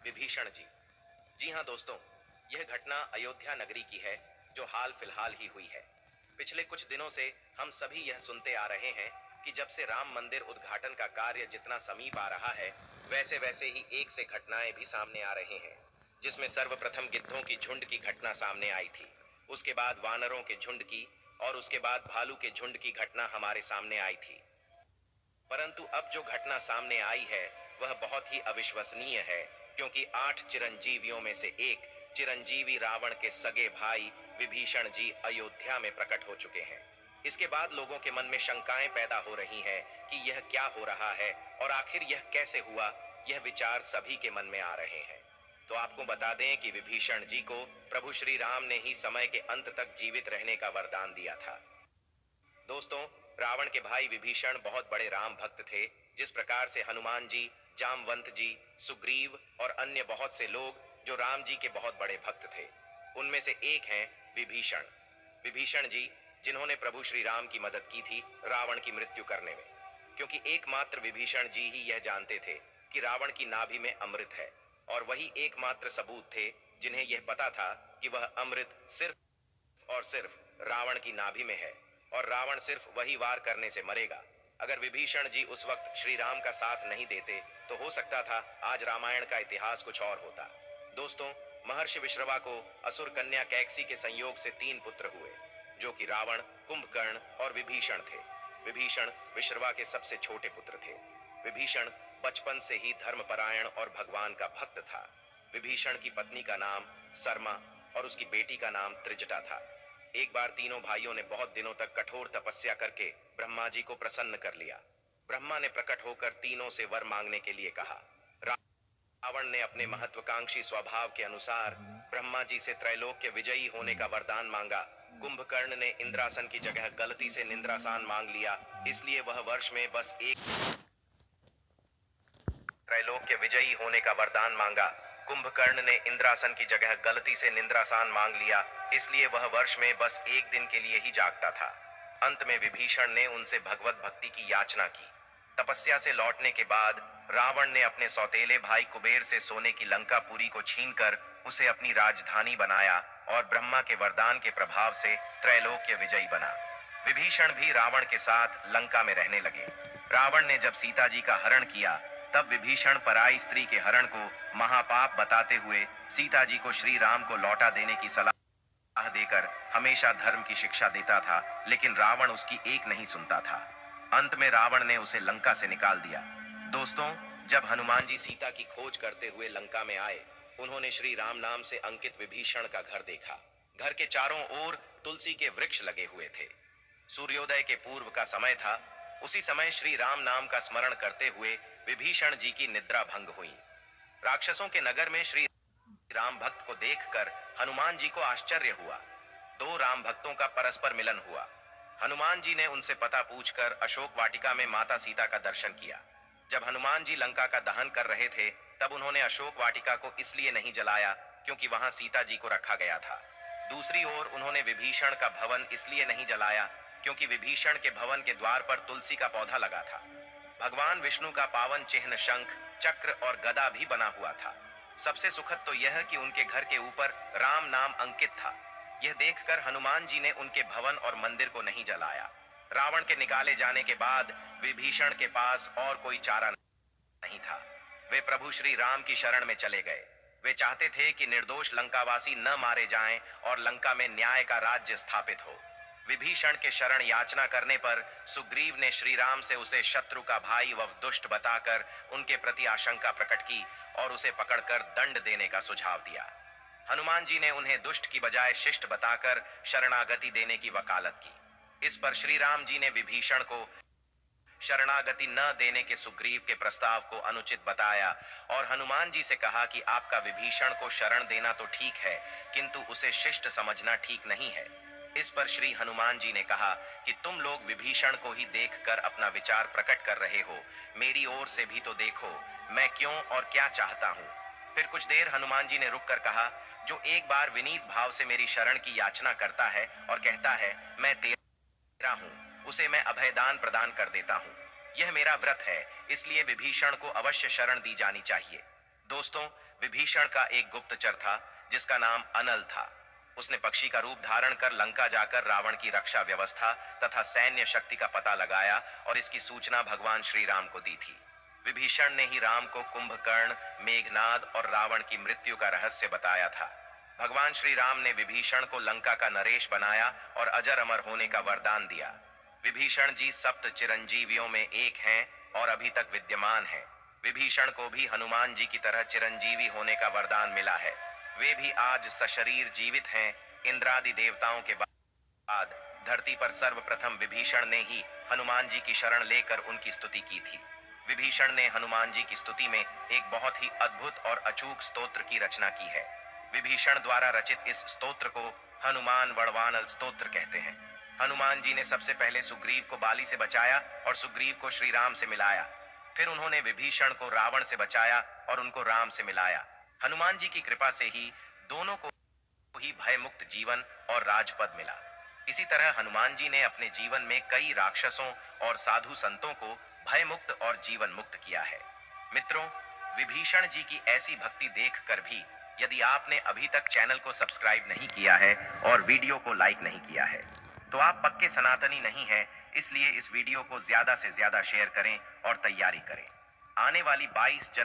विभीषण जी। जी हाँ दोस्तों, यह घटना अयोध्या नगरी की है जो हाल फिलहाल ही हुई है। पिछले कुछ दिनों से हम सभी यह सुनते आ रहे हैं कि जब से राम मंदिर उद्घाटन का कार्य जितना समीप आ रहा है, वैसे वैसे ही एक से घटनाएं भी सामने आ रहे हैं। जिसमें सर्वप्रथम गिद्धों की झुंड की घटना सामने आई थी, उसके बाद वानरों के झुंड की, और उसके बाद भालू के झुंड की घटना हमारे सामने आई थी। परंतु अब जो घटना सामने आई है वह बहुत ही अविश्वसनीय है, क्योंकि 8 चिरंजीवियों में से एक चिरंजीवी रावण के सगे भाई विभीषण जी अयोध्या में प्रकट हो चुके हैं। इसके बाद लोगों के मन में शंकाएं पैदा हो रही हैं कि यह क्या हो रहा है और आखिर यह कैसे हुआ। यह विचार सभी के मन में आ रहे हैं। तो आपको बता दें कि विभीषण जी को प्रभु श्री राम ने ही समय के अंत तक जीवित रहने का वरदान दिया था। दोस्तों, रावण के भाई विभीषण बहुत बड़े राम भक्त थे। जिस प्रकार से हनुमान जी, जामवंत जी, सुग्रीव और अन्य बहुत से लोग जो राम जी के बहुत बड़े भक्त थे, उनमें से एक हैं विभीषण। विभीषण जी, जिन्होंने प्रभु श्री राम की मदद की थी रावण की मृत्यु करने में, क्योंकि एकमात्र विभीषण जी ही यह जानते थे कि रावण की नाभि में अमृत है, और वही एकमात्र सबूत थे जिन्हें यह पता था कि वह अमृत सिर्फ और सिर्फ रावण की नाभि में है, और रावण सिर्फ वही वार करने से मरेगा। अगर विभीषण जी उस वक्त श्री राम का साथ नहीं देते तो हो सकता था आज रामायण का इतिहास कुछ और होता। दोस्तों, महर्षि विश्रवा को असुर कन्या कैकसी के संयोग से 3 पुत्र हुए, जो कि रावण, कुंभकर्ण और विभीषण थे। विभीषण विश्रवा के सबसे छोटे पुत्र थे। विभीषण बचपन से ही धर्मपरायण और भगवान का भक्त था। विभीषण की पत्नी का नाम सरमा और उसकी बेटी का नाम त्रिजटा था। एक बार तीनों भाइयों ने बहुत दिनों तक कठोर तपस्या करके ब्रह्मा जी को प्रसन्न कर लिया। ब्रह्मा ने प्रकट होकर तीनों से वर मांगने के लिए कहा। रावण ने अपने महत्वाकांक्षी स्वभाव के अनुसार ब्रह्मा जी से त्रैलोक्य विजयी होने का वरदान मांगा। कुंभकर्ण ने इंद्रासन की जगह गलती से निंद्रासन मांग लिया, इसलिए वह वर्ष में बस एक त्रैलोक्य विजयी होने का वरदान मांगा। कुंभकर्ण ने इंद्रासन की जगह गलती से निंद्रासन मांग लिया, इसलिए वह वर्ष में बस एक दिन के लिए ही जागता था। अंत में विभीषण ने उनसे भगवत भक्ति की याचना की। तपस्या से लौटने के बाद रावण ने अपने सौतेले भाई कुबेर से सोने की लंकापुरी को छीनकर उसे अपनी राजधानी बनाया, और ब्रह्मा के वरदान के प्रभाव से त्रैलोक्य विजयी बना। विभीषण भी रावण के साथ लंका में रहने लगे। रावण ने जब सीता जी का हरण किया, तब विभीषण पराई स्त्री के हरण को महापाप बताते हुए सीता जी को श्री राम को लौटा देने की सलाह देकर हमेशा धर्म की शिक्षा देता था, लेकिन रावण उसकी एक नहीं सुनता था। अंत में रावण ने उसे लंका से निकाल दिया। दोस्तों, जब हनुमान जी सीता की खोज करते हुए लंका में आए, उन्होंने श्री राम नाम से अंकित विभीषण का घर देखा। घर के चारों ओर तुलसी के वृक्ष लगे हुए थे। सूर्योदय के पूर्व का समय था। उसी समय श्री राम नाम का स्मरण करते हुए विभीषण जी की निद्रा भंग हुई। राक्षसों के नगर में श्री राम भक्त को देखकर हनुमान जी को आश्चर्य हुआ। 2 राम भक्तों का परस्पर मिलन हुआ। हनुमान जी ने उनसे पता पूछकर अशोक वाटिका में माता सीता का दर्शन किया। जब हनुमान जी लंका का दहन कर रहे थे, तब उन्होंने अशोक वाटिका को इसलिए नहीं जलाया क्योंकि वहां सीता जी को रखा गया था। दूसरी ओर उन्होंने विभीषण का भवन इसलिए नहीं जलाया क्योंकि विभीषण के भवन के द्वार पर तुलसी का पौधा लगा था। भगवान विष्णु का पावन चिन्ह शंख, चक्र और गदा भी बना हुआ था। सबसे सुखद तो यह कि उनके घर के ऊपर राम नाम अंकित था। यह देखकर हनुमान जी ने उनके भवन और मंदिर को नहीं जलाया। रावण के निकाले जाने के बाद विभीषण के पास और कोई चारा नहीं था। वे प्रभु श्री राम की शरण में चले गए। वे चाहते थे कि निर्दोष लंकावासी न मारे जाएं और लंका में न्याय का राज्य स्थापित हो। विभीषण के शरण याचना करने पर सुग्रीव ने श्री राम से उसे शत्रु का भाई व दुष्ट बताकर उनके प्रति आशंका प्रकट की और उसे पकड़कर दंड देने का सुझाव दिया। हनुमान जी ने उन्हें दुष्ट की बजाय शिष्ट बताकर शरणागति देने की वकालत की। इस पर श्री राम जी ने विभीषण को शरणागति न देने के सुग्रीव के प्रस्ताव को अनुचित बताया और हनुमान जी से कहा कि आपका विभीषण को शरण देना तो ठीक है, किंतु उसे शिष्ट समझना ठीक नहीं है। इस पर श्री हनुमान जी ने कहा कि तुम लोग विभीषण को ही देखकर अपना विचार प्रकट कर रहे हो, मेरी ओर से भी तो देखो, मैं क्यों और क्या चाहता हूँ। फिर कुछ देर हनुमान जी ने रुककर कहा, जो एक बार विनीत भाव से मेरी शरण की याचना करता है और कहता है मैं तेरा हूँ, उसे मैं अभयदान प्रदान कर देता हूँ। यह मेरा व्रत है, इसलिए विभीषण को अवश्य शरण दी जानी चाहिए। दोस्तों, विभीषण का एक गुप्तचर था जिसका नाम अनल था। उसने पक्षी का रूप धारण कर लंका जाकर रावण की रक्षा व्यवस्था तथा सैन्य शक्ति का पता लगाया और इसकी सूचना भगवान श्री राम को दी थी। विभीषण ने ही राम को कुंभकर्ण, मेघनाद और रावण की मृत्यु का रहस्य बताया था। भगवान श्री राम ने विभीषण को लंका का नरेश बनाया और अजर अमर होने का वरदान दिया। विभीषण जी सप्त चिरंजीवियों में एक हैं और अभी तक विद्यमान हैं। विभीषण को भी हनुमान जी की तरह चिरंजीवी होने का वरदान मिला है। वे भी आज सशरीर जीवित हैं। इंद्रादि देवताओं के बाद धरती पर सर्वप्रथम विभीषण ने ही हनुमान जी की शरण लेकर उनकी स्तुति की थी। विभीषण ने हनुमान जी की स्तुति में एक बहुत ही अद्भुत और अचूक स्तोत्र की रचना की है। विभीषण द्वारा रचित इस स्तोत्र को हनुमान वड़वानल स्तोत्र कहते हैं। हनुमान जी ने सबसे पहले सुग्रीव को बाली से बचाया और सुग्रीव को श्री राम से मिलाया। फिर उन्होंने विभीषण को रावण से बचाया और उनको राम से मिलाया। हनुमान जी की कृपा से ही दोनों को ही भय मुक्त जीवन और राजपद मिला। इसी तरह हनुमान जी ने अपने जीवन में कई राक्षसों और साधु संतों को भय मुक्त और जीवन मुक्त किया है। मित्रों, विभीषण जी की ऐसी भक्ति देखकर भी यदि आपने अभी तक चैनल को सब्सक्राइब नहीं किया है और वीडियो को लाइक नहीं किया है तो आप पक्के सनातनी नहीं हैं। इसलिए इस वीडियो को ज्यादा से ज्यादा शेयर करें और तैयारी करें। आने वाली 22